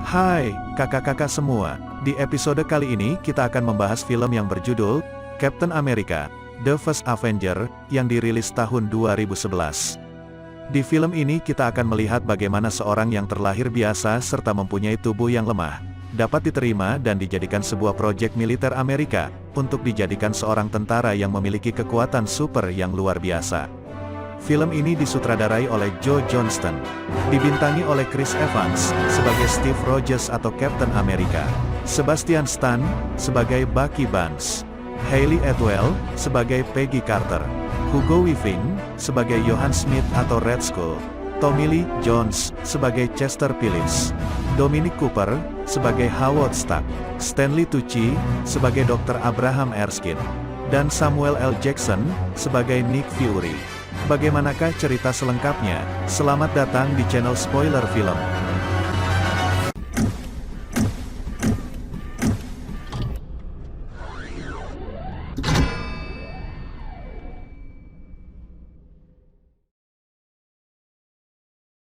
Hai, kakak-kakak semua. Di episode kali ini kita akan membahas film yang berjudul Captain America: The First Avenger yang dirilis tahun 2011. Di film ini kita akan melihat bagaimana seorang yang terlahir biasa serta mempunyai tubuh yang lemah dapat diterima dan dijadikan sebuah proyek militer Amerika untuk dijadikan seorang tentara yang memiliki kekuatan super yang luar biasa. Film ini disutradarai oleh Joe Johnston, dibintangi oleh Chris Evans sebagai Steve Rogers atau Captain America, Sebastian Stan sebagai Bucky Barnes, Hayley Atwell sebagai Peggy Carter, Hugo Weaving sebagai Johan Smith atau Red Skull, Tommy Lee Jones sebagai Chester Phillips, Dominic Cooper sebagai Howard Stark, Stanley Tucci sebagai Dr. Abraham Erskine, dan Samuel L. Jackson sebagai Nick Fury. Bagaimanakah cerita selengkapnya? Selamat datang di channel Spoiler Film.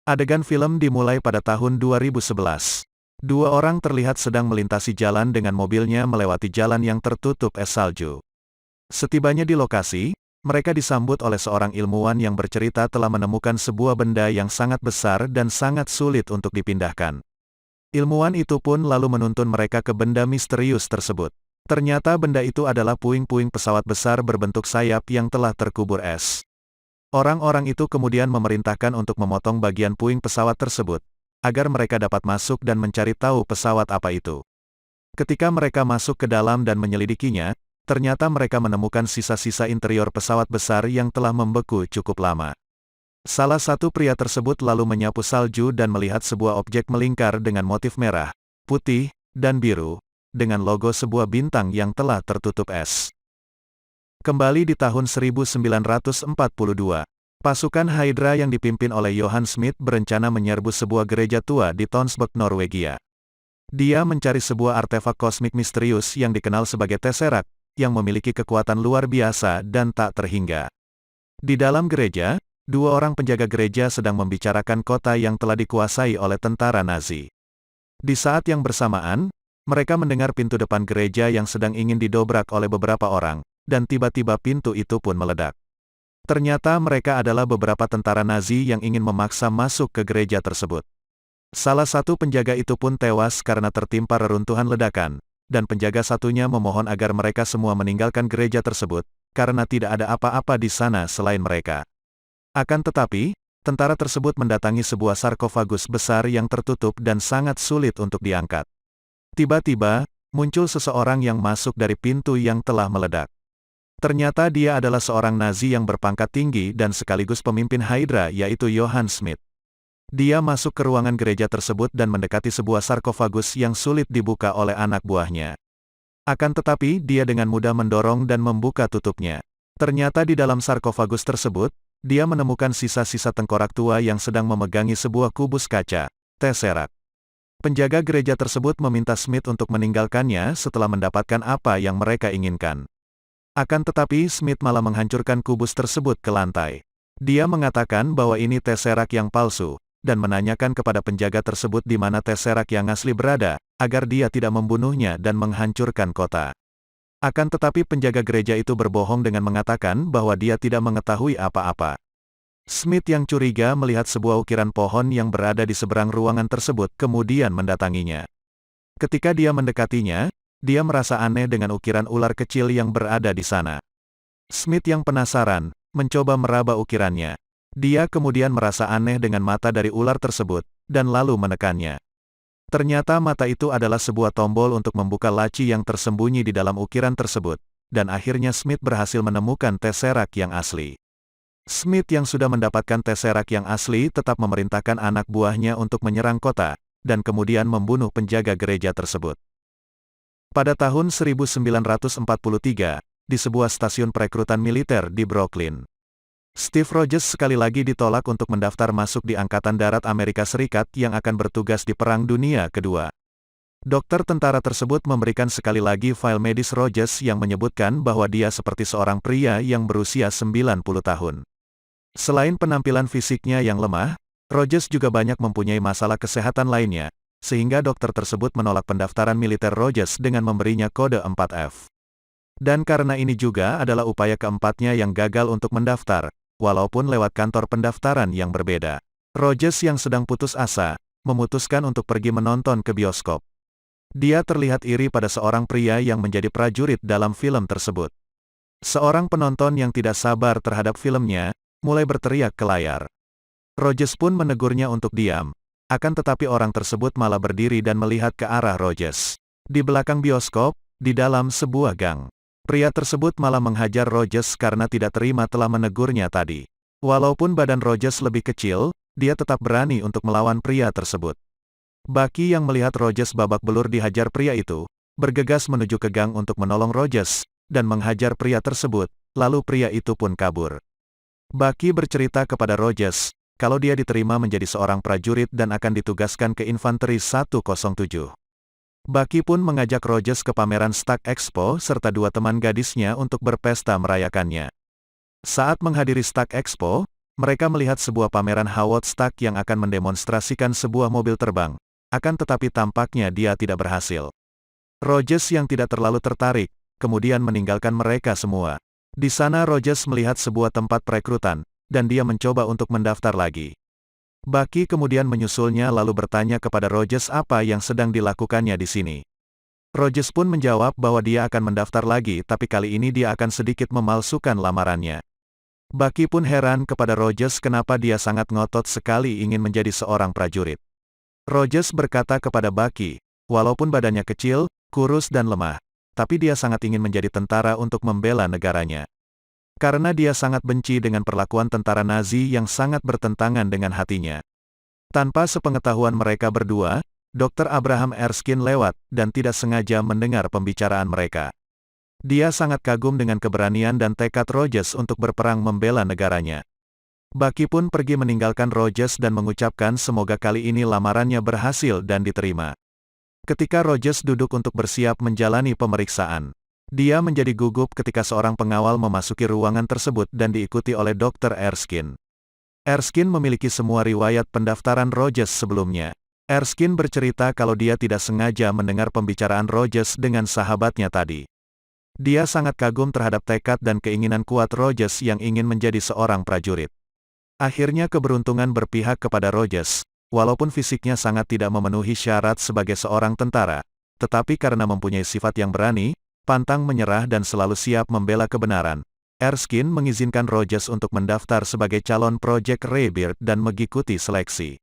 Adegan film dimulai pada tahun 2011. Dua orang terlihat sedang melintasi jalan dengan mobilnya melewati jalan yang tertutup es salju. Setibanya di lokasi, mereka disambut oleh seorang ilmuwan yang bercerita telah menemukan sebuah benda yang sangat besar dan sangat sulit untuk dipindahkan. Ilmuwan itu pun lalu menuntun mereka ke benda misterius tersebut. Ternyata benda itu adalah puing-puing pesawat besar berbentuk sayap yang telah terkubur es. Orang-orang itu kemudian memerintahkan untuk memotong bagian puing pesawat tersebut, agar mereka dapat masuk dan mencari tahu pesawat apa itu. Ketika mereka masuk ke dalam dan menyelidikinya, ternyata mereka menemukan sisa-sisa interior pesawat besar yang telah membeku cukup lama. Salah satu pria tersebut lalu menyapu salju dan melihat sebuah objek melingkar dengan motif merah, putih, dan biru, dengan logo sebuah bintang yang telah tertutup es. Kembali di tahun 1942, pasukan Hydra yang dipimpin oleh Johan Smith berencana menyerbu sebuah gereja tua di Tonsberg, Norwegia. Dia mencari sebuah artefak kosmik misterius yang dikenal sebagai Tesseract, yang memiliki kekuatan luar biasa dan tak terhingga. Di dalam gereja, dua orang penjaga gereja sedang membicarakan kota yang telah dikuasai oleh tentara Nazi. Di saat yang bersamaan, mereka mendengar pintu depan gereja yang sedang ingin didobrak oleh beberapa orang, dan tiba-tiba pintu itu pun meledak. Ternyata mereka adalah beberapa tentara Nazi yang ingin memaksa masuk ke gereja tersebut. Salah satu penjaga itu pun tewas karena tertimpa reruntuhan ledakan, dan penjaga satunya memohon agar mereka semua meninggalkan gereja tersebut, karena tidak ada apa-apa di sana selain mereka. Akan tetapi, tentara tersebut mendatangi sebuah sarkofagus besar yang tertutup dan sangat sulit untuk diangkat. Tiba-tiba, muncul seseorang yang masuk dari pintu yang telah meledak. Ternyata dia adalah seorang Nazi yang berpangkat tinggi dan sekaligus pemimpin Hydra, yaitu Johan Smith. Dia masuk ke ruangan gereja tersebut dan mendekati sebuah sarkofagus yang sulit dibuka oleh anak buahnya. Akan tetapi dia dengan mudah mendorong dan membuka tutupnya. Ternyata di dalam sarkofagus tersebut, dia menemukan sisa-sisa tengkorak tua yang sedang memegangi sebuah kubus kaca, Tesseract. Penjaga gereja tersebut meminta Smith untuk meninggalkannya setelah mendapatkan apa yang mereka inginkan. Akan tetapi Smith malah menghancurkan kubus tersebut ke lantai. Dia mengatakan bahwa ini Tesseract yang palsu, dan menanyakan kepada penjaga tersebut di mana Tesseract yang asli berada, agar dia tidak membunuhnya dan menghancurkan kota. Akan tetapi penjaga gereja itu berbohong dengan mengatakan bahwa dia tidak mengetahui apa-apa. Smith yang curiga melihat sebuah ukiran pohon yang berada di seberang ruangan tersebut kemudian mendatanginya. Ketika dia mendekatinya, dia merasa aneh dengan ukiran ular kecil yang berada di sana. Smith yang penasaran, mencoba meraba ukirannya. Dia kemudian merasa aneh dengan mata dari ular tersebut, dan lalu menekannya. Ternyata mata itu adalah sebuah tombol untuk membuka laci yang tersembunyi di dalam ukiran tersebut, dan akhirnya Smith berhasil menemukan Tesseract yang asli. Smith yang sudah mendapatkan Tesseract yang asli tetap memerintahkan anak buahnya untuk menyerang kota, dan kemudian membunuh penjaga gereja tersebut. Pada tahun 1943, di sebuah stasiun perekrutan militer di Brooklyn, Steve Rogers sekali lagi ditolak untuk mendaftar masuk di Angkatan Darat Amerika Serikat yang akan bertugas di Perang Dunia Kedua. Dokter tentara tersebut memberikan sekali lagi file medis Rogers yang menyebutkan bahwa dia seperti seorang pria yang berusia 90 tahun. Selain penampilan fisiknya yang lemah, Rogers juga banyak mempunyai masalah kesehatan lainnya, sehingga dokter tersebut menolak pendaftaran militer Rogers dengan memberinya kode 4F. Dan karena ini juga adalah upaya keempatnya yang gagal untuk mendaftar, walaupun lewat kantor pendaftaran yang berbeda. Rogers yang sedang putus asa, memutuskan untuk pergi menonton ke bioskop. Dia terlihat iri pada seorang pria yang menjadi prajurit dalam film tersebut. Seorang penonton yang tidak sabar terhadap filmnya, mulai berteriak ke layar. Rogers pun menegurnya untuk diam. Akan tetapi orang tersebut malah berdiri dan melihat ke arah Rogers. Di belakang bioskop, di dalam sebuah gang. Pria tersebut malah menghajar Rogers karena tidak terima telah menegurnya tadi. Walaupun badan Rogers lebih kecil, dia tetap berani untuk melawan pria tersebut. Bucky yang melihat Rogers babak belur dihajar pria itu, bergegas menuju ke gang untuk menolong Rogers, dan menghajar pria tersebut, lalu pria itu pun kabur. Bucky bercerita kepada Rogers, kalau dia diterima menjadi seorang prajurit dan akan ditugaskan ke infanteri 107. Bucky pun mengajak Rogers ke pameran Stark Expo serta dua teman gadisnya untuk berpesta merayakannya. Saat menghadiri Stark Expo, mereka melihat sebuah pameran Howard Stark yang akan mendemonstrasikan sebuah mobil terbang. Akan tetapi tampaknya dia tidak berhasil. Rogers yang tidak terlalu tertarik, kemudian meninggalkan mereka semua. Di sana Rogers melihat sebuah tempat perekrutan, dan dia mencoba untuk mendaftar lagi. Bucky kemudian menyusulnya lalu bertanya kepada Rogers apa yang sedang dilakukannya di sini. Rogers pun menjawab bahwa dia akan mendaftar lagi tapi kali ini dia akan sedikit memalsukan lamarannya. Bucky pun heran kepada Rogers kenapa dia sangat ngotot sekali ingin menjadi seorang prajurit. Rogers berkata kepada Bucky, walaupun badannya kecil, kurus dan lemah, tapi dia sangat ingin menjadi tentara untuk membela negaranya. Karena dia sangat benci dengan perlakuan tentara Nazi yang sangat bertentangan dengan hatinya. Tanpa sepengetahuan mereka berdua, Dr. Abraham Erskine lewat, dan tidak sengaja mendengar pembicaraan mereka. Dia sangat kagum dengan keberanian dan tekad Rogers untuk berperang membela negaranya. Bucky pun pergi meninggalkan Rogers dan mengucapkan semoga kali ini lamarannya berhasil dan diterima. Ketika Rogers duduk untuk bersiap menjalani pemeriksaan, dia menjadi gugup ketika seorang pengawal memasuki ruangan tersebut dan diikuti oleh Dr. Erskine. Erskine memiliki semua riwayat pendaftaran Rogers sebelumnya. Erskine bercerita kalau dia tidak sengaja mendengar pembicaraan Rogers dengan sahabatnya tadi. Dia sangat kagum terhadap tekad dan keinginan kuat Rogers yang ingin menjadi seorang prajurit. Akhirnya keberuntungan berpihak kepada Rogers, walaupun fisiknya sangat tidak memenuhi syarat sebagai seorang tentara, tetapi karena mempunyai sifat yang berani, pantang menyerah dan selalu siap membela kebenaran, Erskine mengizinkan Rogers untuk mendaftar sebagai calon Project Rebirth dan mengikuti seleksi.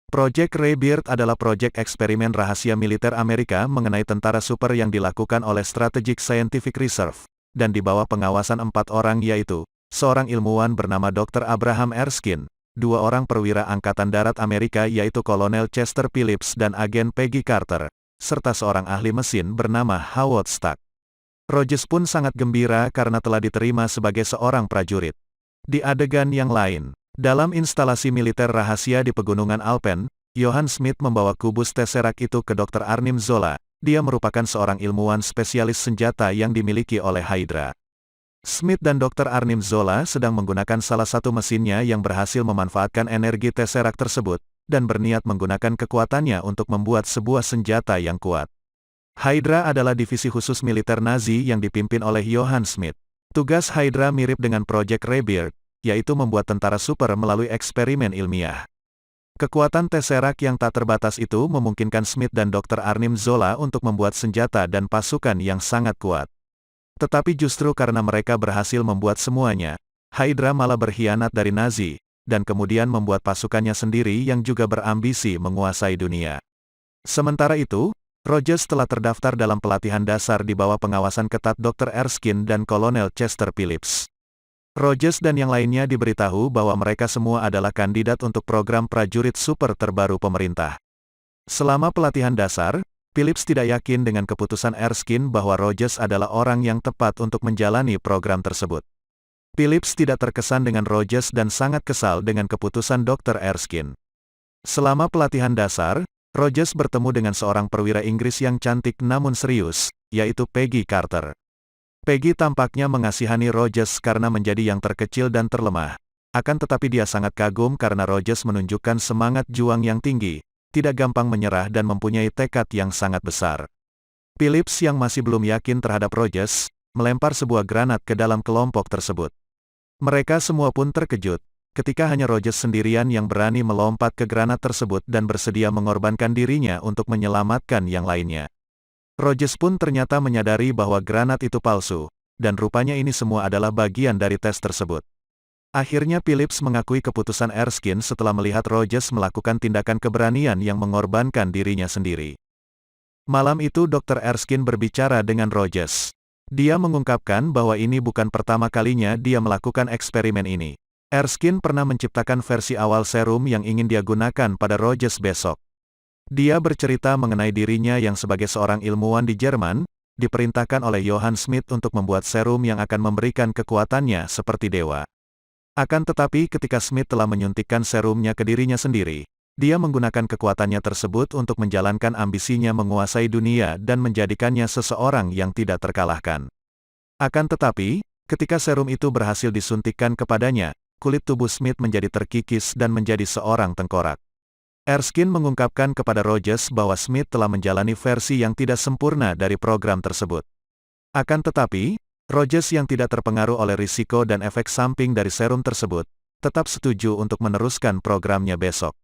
Project Rebirth adalah proyek eksperimen rahasia militer Amerika mengenai tentara super yang dilakukan oleh Strategic Scientific Reserve, dan di bawah pengawasan 4 orang yaitu, seorang ilmuwan bernama Dr. Abraham Erskine, 2 orang perwira Angkatan Darat Amerika yaitu Kolonel Chester Phillips dan agen Peggy Carter, serta seorang ahli mesin bernama Howard Stark. Rogers pun sangat gembira karena telah diterima sebagai seorang prajurit. Di adegan yang lain, dalam instalasi militer rahasia di Pegunungan Alpen, Johann Smith membawa kubus Tesseract itu ke Dr. Arnim Zola. Dia merupakan seorang ilmuwan spesialis senjata yang dimiliki oleh Hydra. Smith dan Dr. Arnim Zola sedang menggunakan salah satu mesinnya yang berhasil memanfaatkan energi Tesseract tersebut, dan berniat menggunakan kekuatannya untuk membuat sebuah senjata yang kuat. Hydra adalah divisi khusus militer Nazi yang dipimpin oleh Johann Smith. Tugas Hydra mirip dengan Project Rebirth, yaitu membuat tentara super melalui eksperimen ilmiah. Kekuatan Tesseract yang tak terbatas itu memungkinkan Smith dan Dr. Arnim Zola untuk membuat senjata dan pasukan yang sangat kuat. Tetapi justru karena mereka berhasil membuat semuanya, Hydra malah berkhianat dari Nazi, dan kemudian membuat pasukannya sendiri yang juga berambisi menguasai dunia. Sementara itu, Rogers telah terdaftar dalam pelatihan dasar di bawah pengawasan ketat Dr. Erskine dan Kolonel Chester Phillips. Rogers dan yang lainnya diberitahu bahwa mereka semua adalah kandidat untuk program prajurit super terbaru pemerintah. Selama pelatihan dasar, Phillips tidak yakin dengan keputusan Erskine bahwa Rogers adalah orang yang tepat untuk menjalani program tersebut. Phillips tidak terkesan dengan Rogers dan sangat kesal dengan keputusan Dr. Erskine. Selama pelatihan dasar, Rogers bertemu dengan seorang perwira Inggris yang cantik namun serius, yaitu Peggy Carter. Peggy tampaknya mengasihani Rogers karena menjadi yang terkecil dan terlemah. Akan tetapi dia sangat kagum karena Rogers menunjukkan semangat juang yang tinggi, tidak gampang menyerah dan mempunyai tekad yang sangat besar. Phillips yang masih belum yakin terhadap Rogers, melempar sebuah granat ke dalam kelompok tersebut. Mereka semua pun terkejut, ketika hanya Rogers sendirian yang berani melompat ke granat tersebut dan bersedia mengorbankan dirinya untuk menyelamatkan yang lainnya. Rogers pun ternyata menyadari bahwa granat itu palsu, dan rupanya ini semua adalah bagian dari tes tersebut. Akhirnya Phillips mengakui keputusan Erskine setelah melihat Rogers melakukan tindakan keberanian yang mengorbankan dirinya sendiri. Malam itu Dr. Erskine berbicara dengan Rogers. Dia mengungkapkan bahwa ini bukan pertama kalinya dia melakukan eksperimen ini. Erskine pernah menciptakan versi awal serum yang ingin dia gunakan pada Rogers besok. Dia bercerita mengenai dirinya yang sebagai seorang ilmuwan di Jerman, diperintahkan oleh Johann Schmidt untuk membuat serum yang akan memberikan kekuatannya seperti dewa. Akan tetapi ketika Schmidt telah menyuntikkan serumnya ke dirinya sendiri, dia menggunakan kekuatannya tersebut untuk menjalankan ambisinya menguasai dunia dan menjadikannya seseorang yang tidak terkalahkan. Akan tetapi, ketika serum itu berhasil disuntikkan kepadanya, kulit tubuh Schmidt menjadi terkikis dan menjadi seorang tengkorak. Erskine mengungkapkan kepada Rogers bahwa Schmidt telah menjalani versi yang tidak sempurna dari program tersebut. Akan tetapi, Rogers yang tidak terpengaruh oleh risiko dan efek samping dari serum tersebut, tetap setuju untuk meneruskan programnya besok.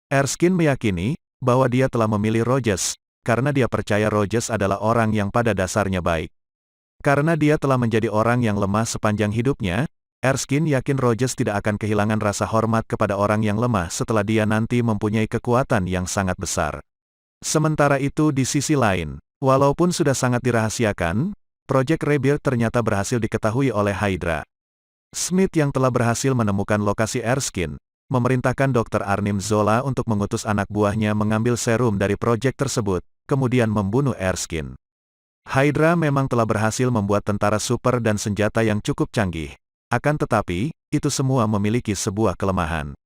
Erskine meyakini bahwa dia telah memilih Rogers, karena dia percaya Rogers adalah orang yang pada dasarnya baik. Karena dia telah menjadi orang yang lemah sepanjang hidupnya, Erskine yakin Rogers tidak akan kehilangan rasa hormat kepada orang yang lemah setelah dia nanti mempunyai kekuatan yang sangat besar. Sementara itu di sisi lain, walaupun sudah sangat dirahasiakan, Project Rebirth ternyata berhasil diketahui oleh Hydra. Schmidt yang telah berhasil menemukan lokasi Erskine, memerintahkan Dr. Arnim Zola untuk mengutus anak buahnya mengambil serum dari proyek tersebut, kemudian membunuh Erskine. Hydra memang telah berhasil membuat tentara super dan senjata yang cukup canggih. Akan tetapi, itu semua memiliki sebuah kelemahan.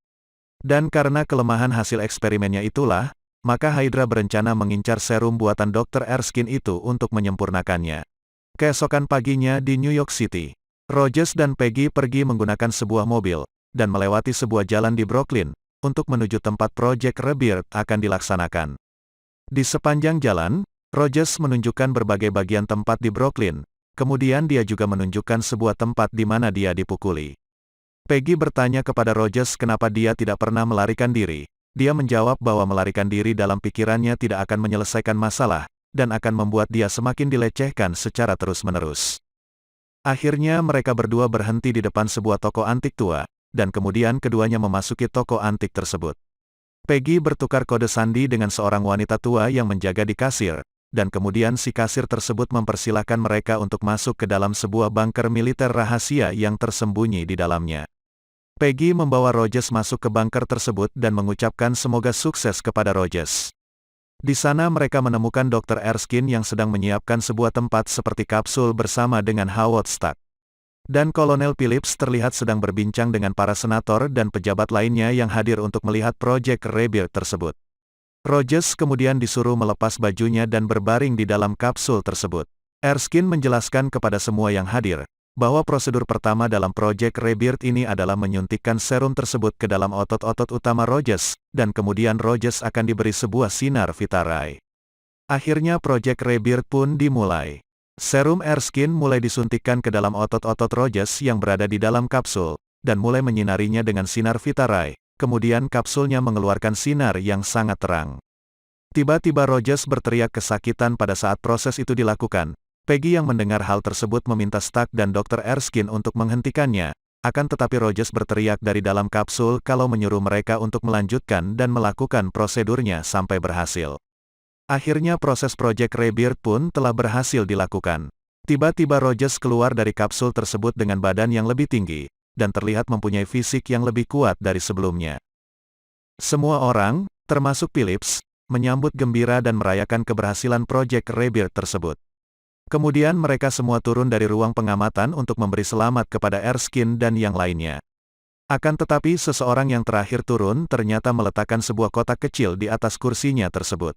Dan karena kelemahan hasil eksperimennya itulah, maka Hydra berencana mengincar serum buatan Dr. Erskine itu untuk menyempurnakannya. Keesokan paginya di New York City, Rogers dan Peggy pergi menggunakan sebuah mobil, dan melewati sebuah jalan di Brooklyn, untuk menuju tempat Project Rebirth akan dilaksanakan. Di sepanjang jalan, Rogers menunjukkan berbagai bagian tempat di Brooklyn, kemudian dia juga menunjukkan sebuah tempat di mana dia dipukuli. Peggy bertanya kepada Rogers kenapa dia tidak pernah melarikan diri. Dia menjawab bahwa melarikan diri dalam pikirannya tidak akan menyelesaikan masalah, dan akan membuat dia semakin dilecehkan secara terus-menerus. Akhirnya mereka berdua berhenti di depan sebuah toko antik tua, dan kemudian keduanya memasuki toko antik tersebut. Peggy bertukar kode sandi dengan seorang wanita tua yang menjaga di kasir, dan kemudian si kasir tersebut mempersilahkan mereka untuk masuk ke dalam sebuah bunker militer rahasia yang tersembunyi di dalamnya. Peggy membawa Rogers masuk ke bunker tersebut dan mengucapkan semoga sukses kepada Rogers. Di sana mereka menemukan Dr. Erskine yang sedang menyiapkan sebuah tempat seperti kapsul bersama dengan Howard Stark. Dan Kolonel Phillips terlihat sedang berbincang dengan para senator dan pejabat lainnya yang hadir untuk melihat Project Rebirth tersebut. Rogers kemudian disuruh melepas bajunya dan berbaring di dalam kapsul tersebut. Erskine menjelaskan kepada semua yang hadir, bahwa prosedur pertama dalam Project Rebirth ini adalah menyuntikkan serum tersebut ke dalam otot-otot utama Rogers, dan kemudian Rogers akan diberi sebuah sinar Vitaray. Akhirnya Project Rebirth pun dimulai. Serum Erskine mulai disuntikkan ke dalam otot-otot Rogers yang berada di dalam kapsul, dan mulai menyinarinya dengan sinar Vitaray, kemudian kapsulnya mengeluarkan sinar yang sangat terang. Tiba-tiba Rogers berteriak kesakitan pada saat proses itu dilakukan. Peggy yang mendengar hal tersebut meminta Stark dan Dr. Erskine untuk menghentikannya, akan tetapi Rogers berteriak dari dalam kapsul kalau menyuruh mereka untuk melanjutkan dan melakukan prosedurnya sampai berhasil. Akhirnya proses Project Rebirth pun telah berhasil dilakukan. Tiba-tiba Rogers keluar dari kapsul tersebut dengan badan yang lebih tinggi, dan terlihat mempunyai fisik yang lebih kuat dari sebelumnya. Semua orang, termasuk Phillips, menyambut gembira dan merayakan keberhasilan Project Rebirth tersebut. Kemudian mereka semua turun dari ruang pengamatan untuk memberi selamat kepada Erskine dan yang lainnya. Akan tetapi seseorang yang terakhir turun ternyata meletakkan sebuah kotak kecil di atas kursinya tersebut.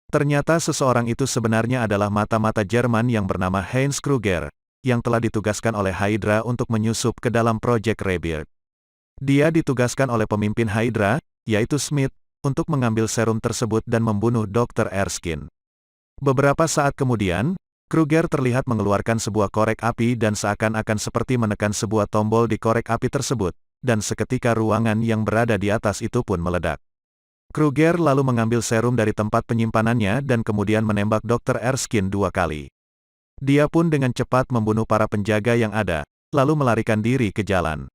Ternyata seseorang itu sebenarnya adalah mata-mata Jerman yang bernama Heinz Kruger, yang telah ditugaskan oleh Hydra untuk menyusup ke dalam Project Rebirth. Dia ditugaskan oleh pemimpin Hydra, yaitu Schmidt, untuk mengambil serum tersebut dan membunuh Dr. Erskine. Beberapa saat kemudian, Kruger terlihat mengeluarkan sebuah korek api dan seakan-akan seperti menekan sebuah tombol di korek api tersebut, dan seketika ruangan yang berada di atas itu pun meledak. Kruger lalu mengambil serum dari tempat penyimpanannya dan kemudian menembak Dr. Erskine 2 kali. Dia pun dengan cepat membunuh para penjaga yang ada, lalu melarikan diri ke jalan.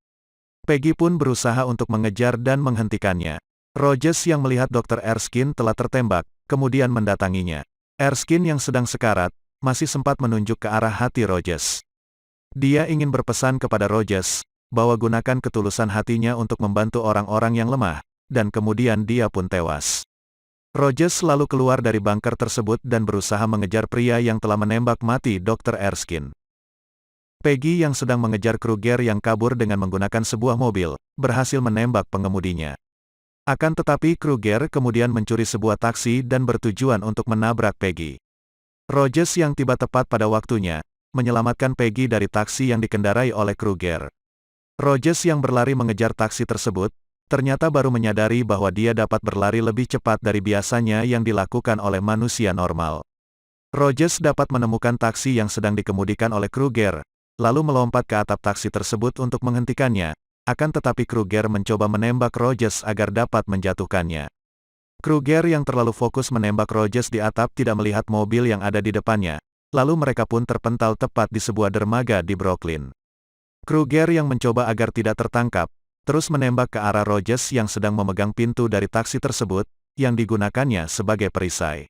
Peggy pun berusaha untuk mengejar dan menghentikannya. Rogers yang melihat Dr. Erskine telah tertembak, kemudian mendatanginya. Erskine yang sedang sekarat, masih sempat menunjuk ke arah hati Rogers. Dia ingin berpesan kepada Rogers, bahwa gunakan ketulusan hatinya untuk membantu orang-orang yang lemah, dan kemudian dia pun tewas. Rogers lalu keluar dari bunker tersebut dan berusaha mengejar pria yang telah menembak mati Dr. Erskine. Peggy yang sedang mengejar Kruger yang kabur dengan menggunakan sebuah mobil, berhasil menembak pengemudinya. Akan tetapi Kruger kemudian mencuri sebuah taksi dan bertujuan untuk menabrak Peggy. Rogers yang tiba tepat pada waktunya, menyelamatkan Peggy dari taksi yang dikendarai oleh Kruger. Rogers yang berlari mengejar taksi tersebut, ternyata baru menyadari bahwa dia dapat berlari lebih cepat dari biasanya yang dilakukan oleh manusia normal. Rogers dapat menemukan taksi yang sedang dikemudikan oleh Kruger, lalu melompat ke atap taksi tersebut untuk menghentikannya. Akan tetapi Kruger mencoba menembak Rogers agar dapat menjatuhkannya. Kruger yang terlalu fokus menembak Rogers di atap tidak melihat mobil yang ada di depannya, lalu mereka pun terpental tepat di sebuah dermaga di Brooklyn. Kruger yang mencoba agar tidak tertangkap, terus menembak ke arah Rogers yang sedang memegang pintu dari taksi tersebut, yang digunakannya sebagai perisai.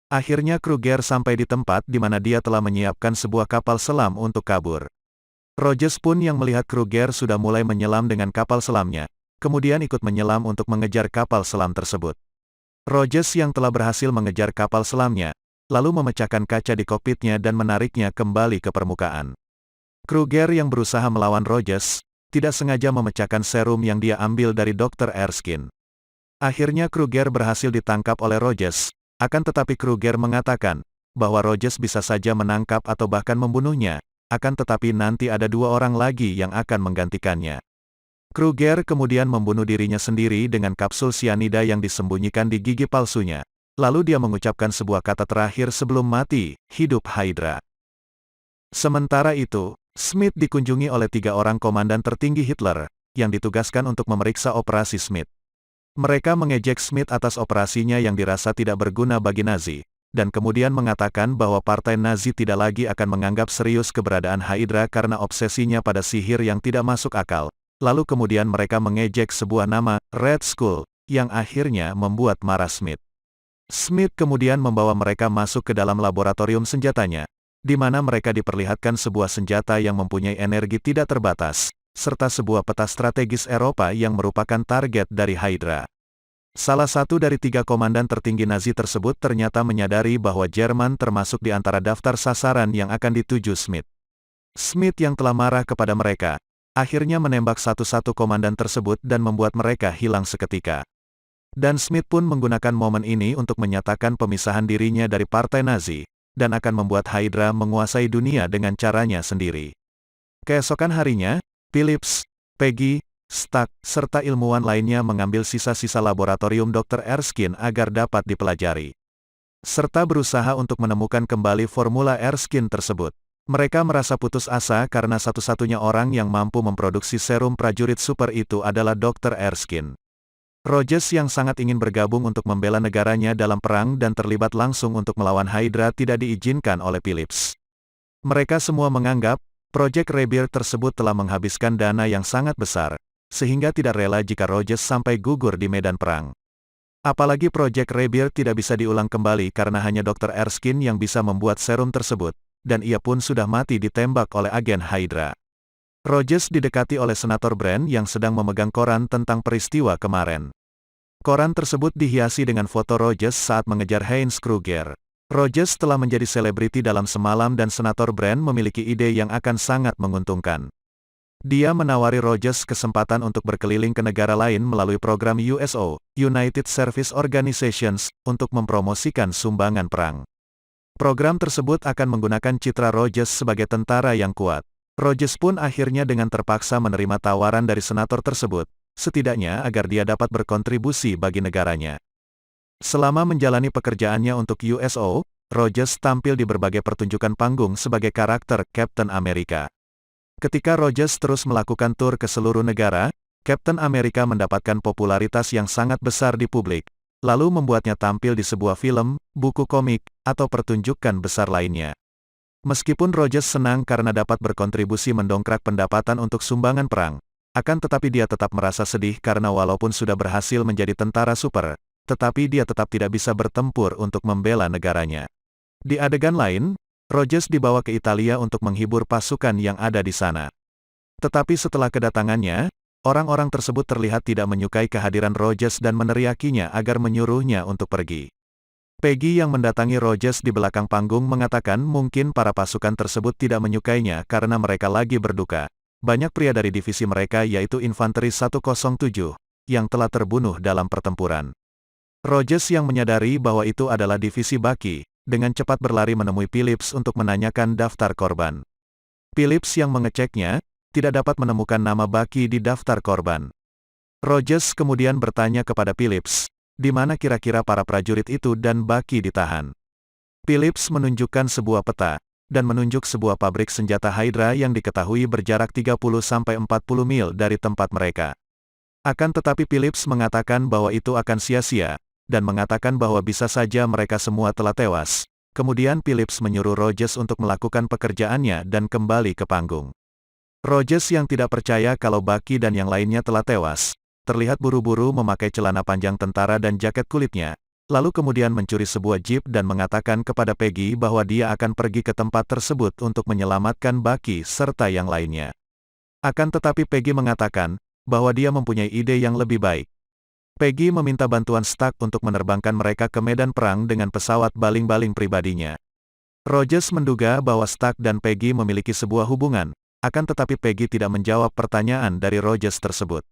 Akhirnya Kruger sampai di tempat di mana dia telah menyiapkan sebuah kapal selam untuk kabur. Rogers pun yang melihat Kruger sudah mulai menyelam dengan kapal selamnya, kemudian ikut menyelam untuk mengejar kapal selam tersebut. Rogers yang telah berhasil mengejar kapal selamnya, lalu memecahkan kaca di kokpitnya dan menariknya kembali ke permukaan. Kruger yang berusaha melawan Rogers, tidak sengaja memecahkan serum yang dia ambil dari Dr. Erskine. Akhirnya Kruger berhasil ditangkap oleh Rogers, akan tetapi Kruger mengatakan, bahwa Rogers bisa saja menangkap atau bahkan membunuhnya, akan tetapi nanti ada 2 orang lagi yang akan menggantikannya. Kruger kemudian membunuh dirinya sendiri dengan kapsul sianida yang disembunyikan di gigi palsunya. Lalu dia mengucapkan sebuah kata terakhir sebelum mati, hidup Hydra. Sementara itu, Smith dikunjungi oleh 3 orang komandan tertinggi Hitler, yang ditugaskan untuk memeriksa operasi Smith. Mereka mengejek Smith atas operasinya yang dirasa tidak berguna bagi Nazi, dan kemudian mengatakan bahwa partai Nazi tidak lagi akan menganggap serius keberadaan Hydra karena obsesinya pada sihir yang tidak masuk akal. Lalu kemudian mereka mengejek sebuah nama, Red Skull, yang akhirnya membuat marah Smith. Smith kemudian membawa mereka masuk ke dalam laboratorium senjatanya, di mana mereka diperlihatkan sebuah senjata yang mempunyai energi tidak terbatas, serta sebuah peta strategis Eropa yang merupakan target dari Hydra. Salah satu dari 3 komandan tertinggi Nazi tersebut ternyata menyadari bahwa Jerman termasuk di antara daftar sasaran yang akan dituju Smith. Smith yang telah marah kepada mereka, akhirnya menembak satu-satu komandan tersebut dan membuat mereka hilang seketika. Dan Smith pun menggunakan momen ini untuk menyatakan pemisahan dirinya dari partai Nazi, dan akan membuat Hydra menguasai dunia dengan caranya sendiri. Keesokan harinya, Phillips, Peggy, Stuck, serta ilmuwan lainnya mengambil sisa-sisa laboratorium Dr. Erskine agar dapat dipelajari. Serta berusaha untuk menemukan kembali formula Erskine tersebut. Mereka merasa putus asa karena satu-satunya orang yang mampu memproduksi serum prajurit super itu adalah Dr. Erskine. Rogers yang sangat ingin bergabung untuk membela negaranya dalam perang dan terlibat langsung untuk melawan Hydra tidak diizinkan oleh Phillips. Mereka semua menganggap, proyek Rebirth tersebut telah menghabiskan dana yang sangat besar, sehingga tidak rela jika Rogers sampai gugur di medan perang. Apalagi proyek Rebirth tidak bisa diulang kembali karena hanya Dr. Erskine yang bisa membuat serum tersebut, dan ia pun sudah mati ditembak oleh agen Hydra. Rogers didekati oleh Senator Brand yang sedang memegang koran tentang peristiwa kemarin. Koran tersebut dihiasi dengan foto Rogers saat mengejar Heinz Kruger. Rogers telah menjadi selebriti dalam semalam dan Senator Brand memiliki ide yang akan sangat menguntungkan. Dia menawari Rogers kesempatan untuk berkeliling ke negara lain melalui program USO, United Service Organizations, untuk mempromosikan sumbangan perang. Program tersebut akan menggunakan citra Rogers sebagai tentara yang kuat. Rogers pun akhirnya dengan terpaksa menerima tawaran dari senator tersebut, setidaknya agar dia dapat berkontribusi bagi negaranya. Selama menjalani pekerjaannya untuk USO, Rogers tampil di berbagai pertunjukan panggung sebagai karakter Captain America. Ketika Rogers terus melakukan tur ke seluruh negara, Captain America mendapatkan popularitas yang sangat besar di publik, lalu membuatnya tampil di sebuah film, buku komik, atau pertunjukan besar lainnya. Meskipun Rogers senang karena dapat berkontribusi mendongkrak pendapatan untuk sumbangan perang, akan tetapi dia tetap merasa sedih karena walaupun sudah berhasil menjadi tentara super, tetapi dia tetap tidak bisa bertempur untuk membela negaranya. Di adegan lain, Rogers dibawa ke Italia untuk menghibur pasukan yang ada di sana. Tetapi setelah kedatangannya, orang-orang tersebut terlihat tidak menyukai kehadiran Rogers dan meneriakinya agar menyuruhnya untuk pergi. Peggy yang mendatangi Rogers di belakang panggung mengatakan mungkin para pasukan tersebut tidak menyukainya karena mereka lagi berduka. Banyak pria dari divisi mereka yaitu Infanteri 107, yang telah terbunuh dalam pertempuran. Rogers yang menyadari bahwa itu adalah divisi Bucky, dengan cepat berlari menemui Phillips untuk menanyakan daftar korban. Phillips yang mengeceknya, tidak dapat menemukan nama Bucky di daftar korban. Rogers kemudian bertanya kepada Phillips, di mana kira-kira para prajurit itu dan Bucky ditahan. Phillips menunjukkan sebuah peta, dan menunjuk sebuah pabrik senjata Hydra yang diketahui berjarak 30-40 mil dari tempat mereka. Akan tetapi Phillips mengatakan bahwa itu akan sia-sia, dan mengatakan bahwa bisa saja mereka semua telah tewas. Kemudian Phillips menyuruh Rogers untuk melakukan pekerjaannya dan kembali ke panggung. Rogers yang tidak percaya kalau Bucky dan yang lainnya telah tewas, terlihat buru-buru memakai celana panjang tentara dan jaket kulitnya, lalu kemudian mencuri sebuah jeep dan mengatakan kepada Peggy bahwa dia akan pergi ke tempat tersebut untuk menyelamatkan Bucky serta yang lainnya. Akan tetapi Peggy mengatakan bahwa dia mempunyai ide yang lebih baik. Peggy meminta bantuan Stark untuk menerbangkan mereka ke medan perang dengan pesawat baling-baling pribadinya. Rogers menduga bahwa Stark dan Peggy memiliki sebuah hubungan, akan tetapi Peggy tidak menjawab pertanyaan dari Rogers tersebut.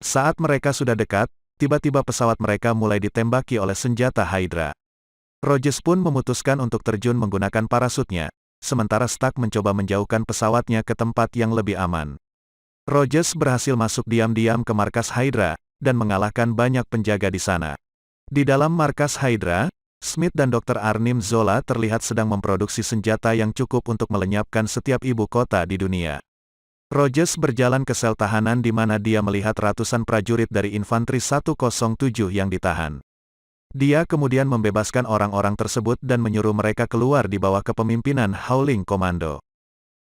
Saat mereka sudah dekat, tiba-tiba pesawat mereka mulai ditembaki oleh senjata Hydra. Rogers pun memutuskan untuk terjun menggunakan parasutnya, sementara Stark mencoba menjauhkan pesawatnya ke tempat yang lebih aman. Rogers berhasil masuk diam-diam ke markas Hydra, dan mengalahkan banyak penjaga di sana. Di dalam markas Hydra, Smith dan Dr. Arnim Zola terlihat sedang memproduksi senjata yang cukup untuk melenyapkan setiap ibu kota di dunia. Rogers berjalan ke sel tahanan di mana dia melihat ratusan prajurit dari Infanteri 107 yang ditahan. Dia kemudian membebaskan orang-orang tersebut dan menyuruh mereka keluar di bawah kepemimpinan Howling Commando.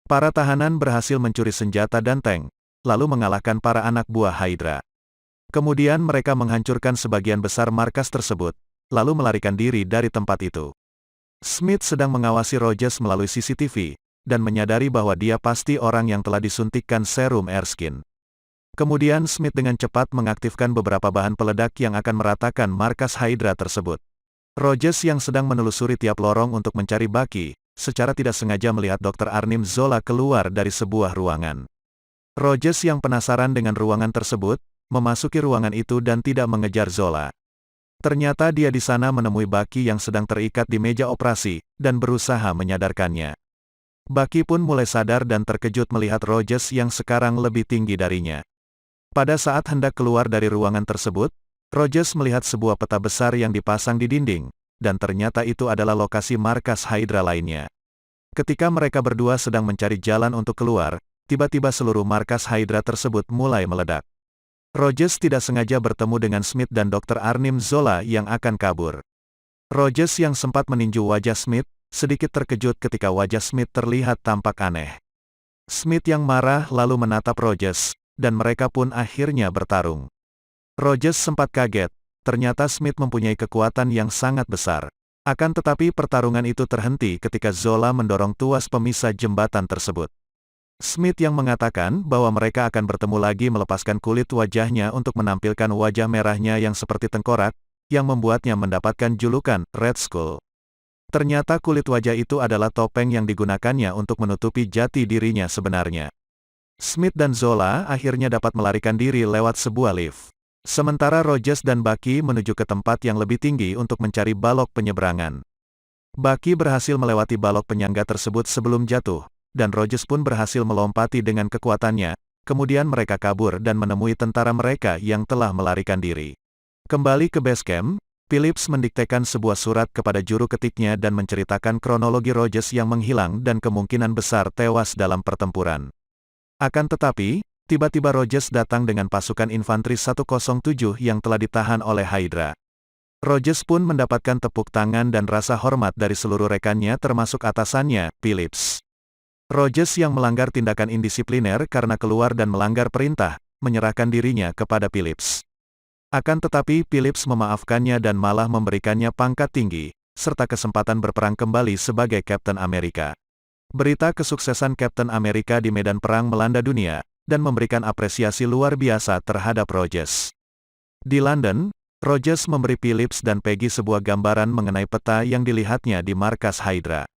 Para tahanan berhasil mencuri senjata dan tank, lalu mengalahkan para anak buah Hydra. Kemudian mereka menghancurkan sebagian besar markas tersebut, lalu melarikan diri dari tempat itu. Smith sedang mengawasi Rogers melalui CCTV, dan menyadari bahwa dia pasti orang yang telah disuntikkan serum Erskine. Kemudian Smith dengan cepat mengaktifkan beberapa bahan peledak yang akan meratakan markas Hydra tersebut. Rogers yang sedang menelusuri tiap lorong untuk mencari Bucky, secara tidak sengaja melihat Dr. Arnim Zola keluar dari sebuah ruangan. Rogers yang penasaran dengan ruangan tersebut, memasuki ruangan itu dan tidak mengejar Zola. Ternyata dia di sana menemui Bucky yang sedang terikat di meja operasi, dan berusaha menyadarkannya. Bucky pun mulai sadar dan terkejut melihat Rogers yang sekarang lebih tinggi darinya. Pada saat hendak keluar dari ruangan tersebut, Rogers melihat sebuah peta besar yang dipasang di dinding, dan ternyata itu adalah lokasi markas Hydra lainnya. Ketika mereka berdua sedang mencari jalan untuk keluar, tiba-tiba seluruh markas Hydra tersebut mulai meledak. Rogers tidak sengaja bertemu dengan Smith dan Dr. Arnim Zola yang akan kabur. Rogers yang sempat meninju wajah Smith, sedikit terkejut ketika wajah Smith terlihat tampak aneh. Smith yang marah lalu menatap Rogers, dan mereka pun akhirnya bertarung. Rogers sempat kaget, ternyata Smith mempunyai kekuatan yang sangat besar. Akan tetapi pertarungan itu terhenti ketika Zola mendorong tuas pemisah jembatan tersebut. Smith yang mengatakan bahwa mereka akan bertemu lagi melepaskan kulit wajahnya untuk menampilkan wajah merahnya yang seperti tengkorak, yang membuatnya mendapatkan julukan Red Skull. Ternyata kulit wajah itu adalah topeng yang digunakannya untuk menutupi jati dirinya sebenarnya. Smith dan Zola akhirnya dapat melarikan diri lewat sebuah lift. Sementara Rogers dan Bucky menuju ke tempat yang lebih tinggi untuk mencari balok penyeberangan. Bucky berhasil melewati balok penyangga tersebut sebelum jatuh, dan Rogers pun berhasil melompati dengan kekuatannya, kemudian mereka kabur dan menemui tentara mereka yang telah melarikan diri. Kembali ke base camp, Phillips mendiktekan sebuah surat kepada juru ketiknya dan menceritakan kronologi Rogers yang menghilang dan kemungkinan besar tewas dalam pertempuran. Akan tetapi, tiba-tiba Rogers datang dengan pasukan infanteri 107 yang telah ditahan oleh Hydra. Rogers pun mendapatkan tepuk tangan dan rasa hormat dari seluruh rekannya termasuk atasannya, Phillips. Rogers yang melanggar tindakan indisipliner karena keluar dan melanggar perintah, menyerahkan dirinya kepada Phillips. Akan tetapi Phillips memaafkannya dan malah memberikannya pangkat tinggi, serta kesempatan berperang kembali sebagai Kapten Amerika. Berita kesuksesan Kapten Amerika di medan perang melanda dunia, dan memberikan apresiasi luar biasa terhadap Rogers. Di London, Rogers memberi Phillips dan Peggy sebuah gambaran mengenai peta yang dilihatnya di markas Hydra.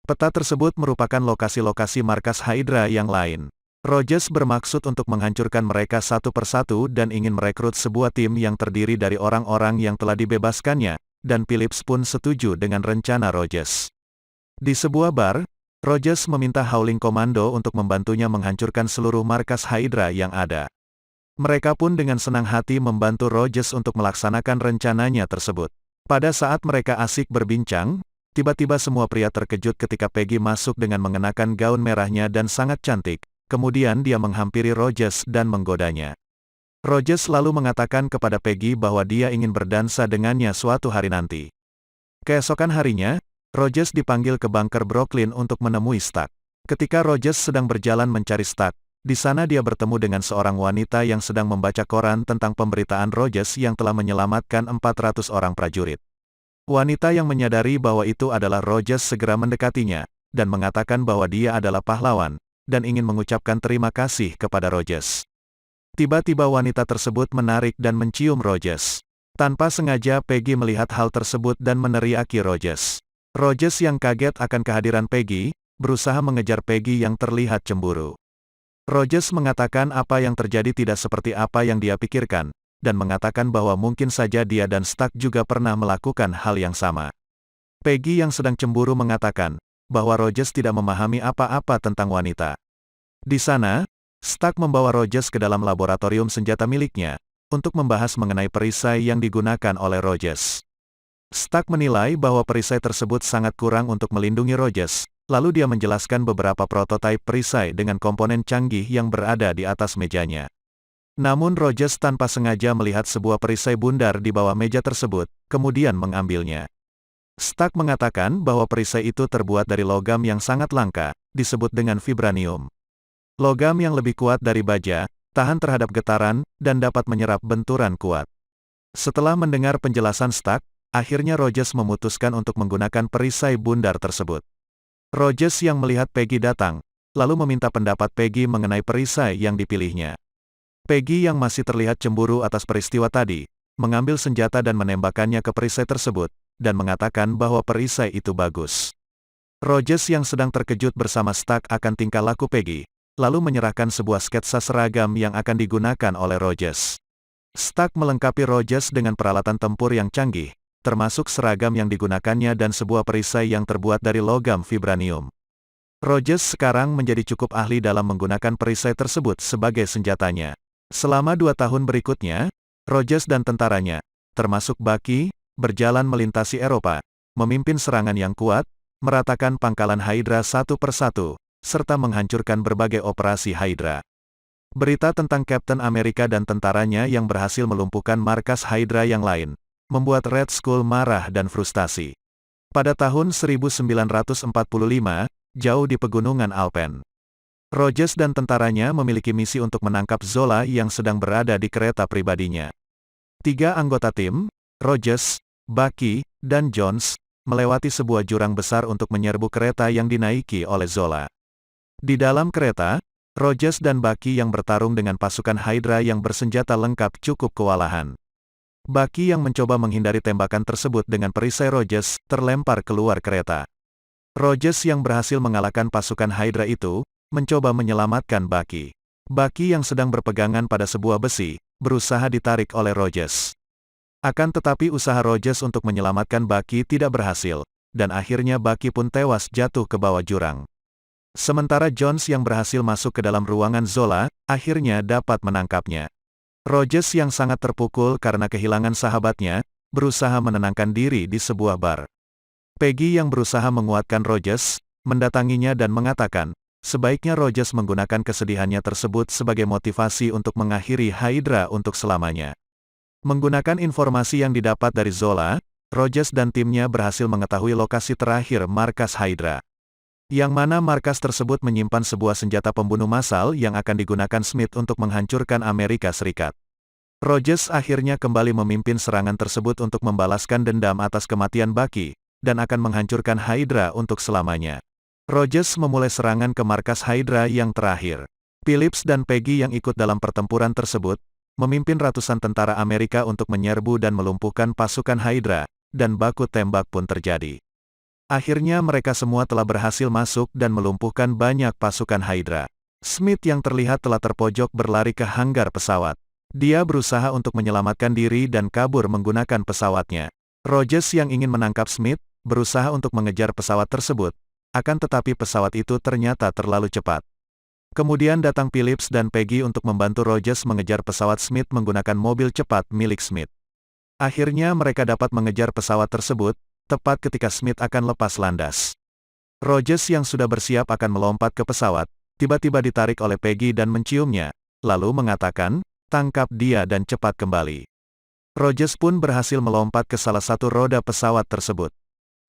Peta tersebut merupakan lokasi-lokasi markas Hydra yang lain. Rogers bermaksud untuk menghancurkan mereka satu persatu dan ingin merekrut sebuah tim yang terdiri dari orang-orang yang telah dibebaskannya, dan Phillips pun setuju dengan rencana Rogers. Di sebuah bar, Rogers meminta Howling Commando untuk membantunya menghancurkan seluruh markas Hydra yang ada. Mereka pun dengan senang hati membantu Rogers untuk melaksanakan rencananya tersebut. Pada saat mereka asik berbincang, tiba-tiba semua pria terkejut ketika Peggy masuk dengan mengenakan gaun merahnya dan sangat cantik. Kemudian dia menghampiri Rogers dan menggodanya. Rogers lalu mengatakan kepada Peggy bahwa dia ingin berdansa dengannya suatu hari nanti. Keesokan harinya, Rogers dipanggil ke bunker Brooklyn untuk menemui Stark. Ketika Rogers sedang berjalan mencari Stark, di sana dia bertemu dengan seorang wanita yang sedang membaca koran tentang pemberitaan Rogers yang telah menyelamatkan 400 orang prajurit. Wanita yang menyadari bahwa itu adalah Rogers segera mendekatinya, dan mengatakan bahwa dia adalah pahlawan, dan ingin mengucapkan terima kasih kepada Rogers. Tiba-tiba wanita tersebut menarik dan mencium Rogers. Tanpa sengaja Peggy melihat hal tersebut dan meneriaki Rogers. Rogers yang kaget akan kehadiran Peggy, berusaha mengejar Peggy yang terlihat cemburu. Rogers mengatakan apa yang terjadi tidak seperti apa yang dia pikirkan, dan mengatakan bahwa mungkin saja dia dan Stark juga pernah melakukan hal yang sama. Peggy yang sedang cemburu mengatakan bahwa Rogers tidak memahami apa-apa tentang wanita. Di sana, Stark membawa Rogers ke dalam laboratorium senjata miliknya, untuk membahas mengenai perisai yang digunakan oleh Rogers. Stark menilai bahwa perisai tersebut sangat kurang untuk melindungi Rogers, lalu dia menjelaskan beberapa prototipe perisai dengan komponen canggih yang berada di atas mejanya. Namun Rogers tanpa sengaja melihat sebuah perisai bundar di bawah meja tersebut, kemudian mengambilnya. Stark mengatakan bahwa perisai itu terbuat dari logam yang sangat langka, disebut dengan vibranium. Logam yang lebih kuat dari baja, tahan terhadap getaran, dan dapat menyerap benturan kuat. Setelah mendengar penjelasan Stark, akhirnya Rogers memutuskan untuk menggunakan perisai bundar tersebut. Rogers yang melihat Peggy datang, lalu meminta pendapat Peggy mengenai perisai yang dipilihnya. Peggy yang masih terlihat cemburu atas peristiwa tadi, mengambil senjata dan menembakkannya ke perisai tersebut, dan mengatakan bahwa perisai itu bagus. Rogers yang sedang terkejut bersama Stark akan tingkah laku Peggy, lalu menyerahkan sebuah sketsa seragam yang akan digunakan oleh Rogers. Stark melengkapi Rogers dengan peralatan tempur yang canggih, termasuk seragam yang digunakannya dan sebuah perisai yang terbuat dari logam vibranium. Rogers sekarang menjadi cukup ahli dalam menggunakan perisai tersebut sebagai senjatanya. Selama 2 tahun berikutnya, Rogers dan tentaranya, termasuk Bucky, berjalan melintasi Eropa, memimpin serangan yang kuat, meratakan pangkalan Hydra satu persatu, serta menghancurkan berbagai operasi Hydra. Berita tentang Kapten Amerika dan tentaranya yang berhasil melumpuhkan markas Hydra yang lain, membuat Red Skull marah dan frustasi. Pada tahun 1945, jauh di pegunungan Alpen, Rogers dan tentaranya memiliki misi untuk menangkap Zola yang sedang berada di kereta pribadinya. 3 anggota tim, Rogers, Bucky, dan Jones, melewati sebuah jurang besar untuk menyerbu kereta yang dinaiki oleh Zola. Di dalam kereta, Rogers dan Bucky yang bertarung dengan pasukan Hydra yang bersenjata lengkap cukup kewalahan. Bucky yang mencoba menghindari tembakan tersebut dengan perisai Rogers, terlempar keluar kereta. Rogers yang berhasil mengalahkan pasukan Hydra itu, mencoba menyelamatkan Bucky. Bucky yang sedang berpegangan pada sebuah besi, berusaha ditarik oleh Rogers. Akan tetapi usaha Rogers untuk menyelamatkan Bucky tidak berhasil, dan akhirnya Bucky pun tewas jatuh ke bawah jurang. Sementara Jones yang berhasil masuk ke dalam ruangan Zola, akhirnya dapat menangkapnya. Rogers yang sangat terpukul karena kehilangan sahabatnya, berusaha menenangkan diri di sebuah bar. Peggy yang berusaha menguatkan Rogers, mendatanginya dan mengatakan, sebaiknya Rogers menggunakan kesedihannya tersebut sebagai motivasi untuk mengakhiri Hydra untuk selamanya. Menggunakan informasi yang didapat dari Zola, Rogers dan timnya berhasil mengetahui lokasi terakhir markas Hydra. Yang mana markas tersebut menyimpan sebuah senjata pembunuh massal yang akan digunakan Smith untuk menghancurkan Amerika Serikat. Rogers akhirnya kembali memimpin serangan tersebut untuk membalaskan dendam atas kematian Bucky, dan akan menghancurkan Hydra untuk selamanya. Rogers memulai serangan ke markas Hydra yang terakhir. Phillips dan Peggy yang ikut dalam pertempuran tersebut, memimpin ratusan tentara Amerika untuk menyerbu dan melumpuhkan pasukan Hydra, dan baku tembak pun terjadi. Akhirnya mereka semua telah berhasil masuk dan melumpuhkan banyak pasukan Hydra. Smith yang terlihat telah terpojok berlari ke hanggar pesawat. Dia berusaha untuk menyelamatkan diri dan kabur menggunakan pesawatnya. Rogers yang ingin menangkap Smith, berusaha untuk mengejar pesawat tersebut. Akan tetapi pesawat itu ternyata terlalu cepat. Kemudian datang Phillips dan Peggy untuk membantu Rogers mengejar pesawat Smith menggunakan mobil cepat milik Smith. Akhirnya mereka dapat mengejar pesawat tersebut, tepat ketika Smith akan lepas landas. Rogers yang sudah bersiap akan melompat ke pesawat, tiba-tiba ditarik oleh Peggy dan menciumnya, lalu mengatakan, tangkap dia dan cepat kembali. Rogers pun berhasil melompat ke salah satu roda pesawat tersebut.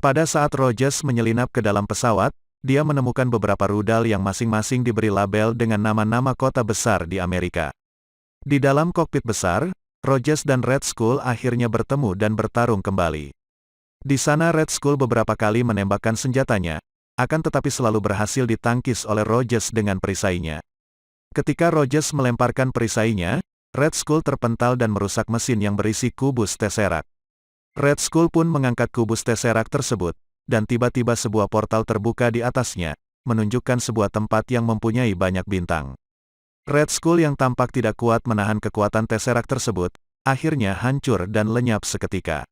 Pada saat Rogers menyelinap ke dalam pesawat, dia menemukan beberapa rudal yang masing-masing diberi label dengan nama-nama kota besar di Amerika. Di dalam kokpit besar, Rogers dan Red Skull akhirnya bertemu dan bertarung kembali. Di sana Red Skull beberapa kali menembakkan senjatanya, akan tetapi selalu berhasil ditangkis oleh Rogers dengan perisainya. Ketika Rogers melemparkan perisainya, Red Skull terpental dan merusak mesin yang berisi kubus Tesseract. Red Skull pun mengangkat kubus Tesseract tersebut, dan tiba-tiba sebuah portal terbuka di atasnya, menunjukkan sebuah tempat yang mempunyai banyak bintang. Red Skull yang tampak tidak kuat menahan kekuatan Tesseract tersebut, akhirnya hancur dan lenyap seketika.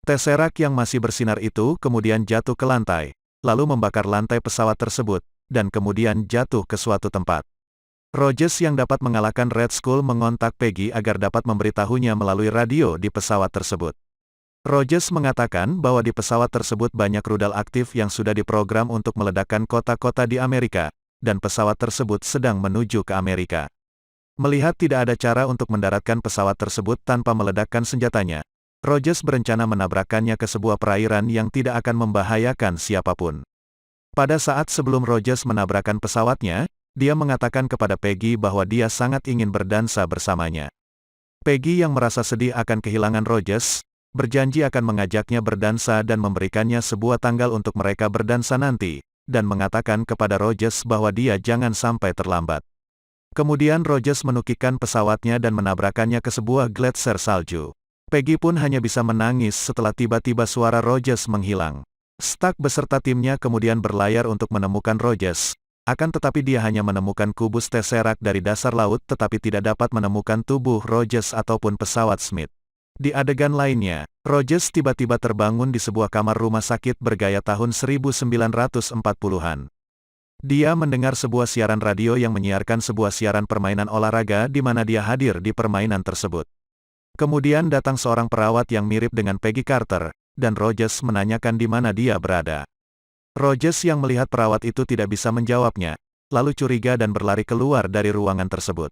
Tesseract yang masih bersinar itu kemudian jatuh ke lantai, lalu membakar lantai pesawat tersebut, dan kemudian jatuh ke suatu tempat. Rogers yang dapat mengalahkan Red Skull mengontak Peggy agar dapat memberitahunya melalui radio di pesawat tersebut. Rogers mengatakan bahwa di pesawat tersebut banyak rudal aktif yang sudah diprogram untuk meledakkan kota-kota di Amerika, dan pesawat tersebut sedang menuju ke Amerika. Melihat tidak ada cara untuk mendaratkan pesawat tersebut tanpa meledakkan senjatanya, Rogers berencana menabrakkannya ke sebuah perairan yang tidak akan membahayakan siapapun. Pada saat sebelum Rogers menabrakkan pesawatnya, dia mengatakan kepada Peggy bahwa dia sangat ingin berdansa bersamanya. Peggy yang merasa sedih akan kehilangan Rogers, berjanji akan mengajaknya berdansa dan memberikannya sebuah tanggal untuk mereka berdansa nanti, dan mengatakan kepada Rogers bahwa dia jangan sampai terlambat. Kemudian Rogers menukikkan pesawatnya dan menabrakkannya ke sebuah gletser salju. Peggy pun hanya bisa menangis setelah tiba-tiba suara Rogers menghilang. Stark beserta timnya kemudian berlayar untuk menemukan Rogers, akan tetapi dia hanya menemukan kubus Tesseract dari dasar laut tetapi tidak dapat menemukan tubuh Rogers ataupun pesawat Smith. Di adegan lainnya, Rogers tiba-tiba terbangun di sebuah kamar rumah sakit bergaya tahun 1940-an. Dia mendengar sebuah siaran radio yang menyiarkan sebuah siaran permainan olahraga di mana dia hadir di permainan tersebut. Kemudian datang seorang perawat yang mirip dengan Peggy Carter, dan Rogers menanyakan di mana dia berada. Rogers yang melihat perawat itu tidak bisa menjawabnya, lalu curiga dan berlari keluar dari ruangan tersebut.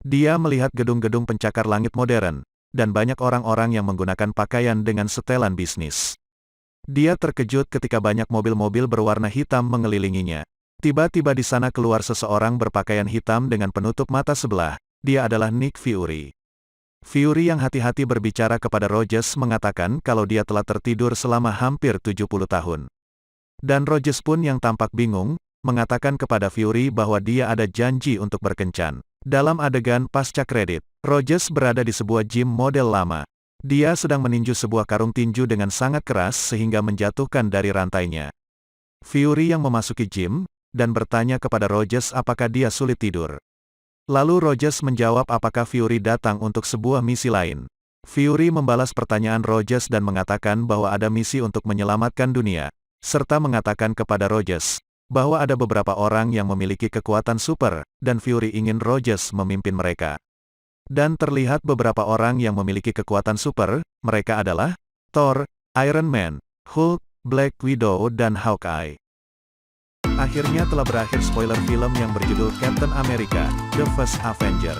Dia melihat gedung-gedung pencakar langit modern, dan banyak orang-orang yang menggunakan pakaian dengan setelan bisnis. Dia terkejut ketika banyak mobil-mobil berwarna hitam mengelilinginya. Tiba-tiba di sana keluar seseorang berpakaian hitam dengan penutup mata sebelah, dia adalah Nick Fury. Fury yang hati-hati berbicara kepada Rogers mengatakan kalau dia telah tertidur selama hampir 70 tahun. Dan Rogers pun yang tampak bingung, mengatakan kepada Fury bahwa dia ada janji untuk berkencan. Dalam adegan pasca kredit, Rogers berada di sebuah gym model lama. Dia sedang meninju sebuah karung tinju dengan sangat keras sehingga menjatuhkan dari rantainya. Fury yang memasuki gym, dan bertanya kepada Rogers apakah dia sulit tidur. Lalu Rogers menjawab apakah Fury datang untuk sebuah misi lain. Fury membalas pertanyaan Rogers dan mengatakan bahwa ada misi untuk menyelamatkan dunia, serta mengatakan kepada Rogers, bahwa ada beberapa orang yang memiliki kekuatan super, dan Fury ingin Rogers memimpin mereka. Dan terlihat beberapa orang yang memiliki kekuatan super, mereka adalah Thor, Iron Man, Hulk, Black Widow dan Hawkeye. Akhirnya telah berakhir spoiler film yang berjudul Captain America, The First Avenger.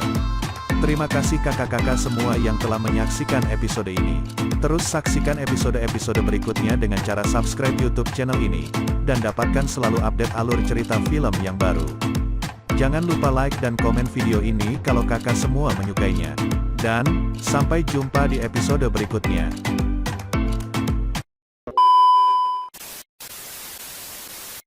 Terima kasih kakak-kakak semua yang telah menyaksikan episode ini. Terus saksikan episode-episode berikutnya dengan cara subscribe YouTube channel ini, dan dapatkan selalu update alur cerita film yang baru. Jangan lupa like dan komen video ini kalau kakak semua menyukainya. Dan, sampai jumpa di episode berikutnya.